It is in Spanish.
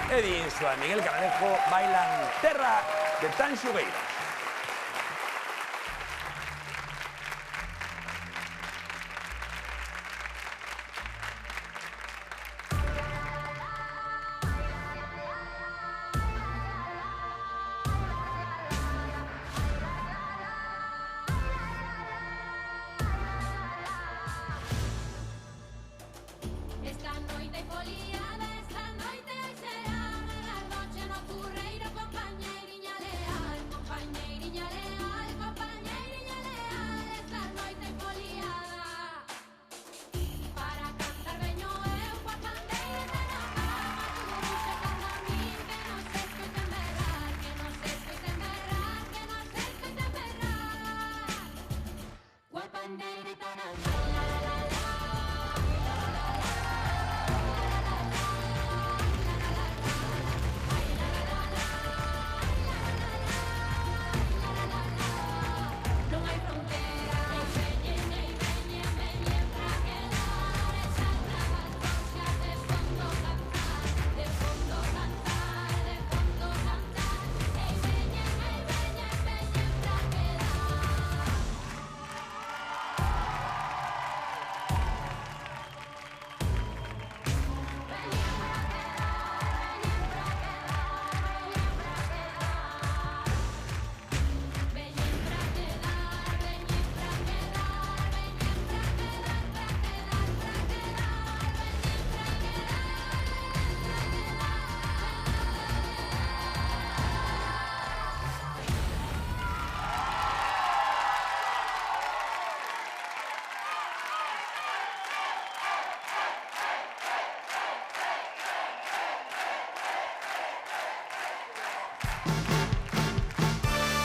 Eddy Insua y Miguel Canalejo bailan Terra de Tanxugueiras. Esta noite foliada, esta noite será a noche nocturreira, compañeiriña leal, compañeiriña leal, compañeiriña leal. Esta noite foliada, para cantar veño eu coa pandeira na cama, turuxa canta a min, que non se escoiten berrar, que non se escoiten berrar, que non se escoiten berrar, coa pandeirita na mão. Non hai fronteira, veñen pra quedar, esa trabas de fondo cantar, de fondo cantar, de fondo cantar. Ei, veñen pra quedar.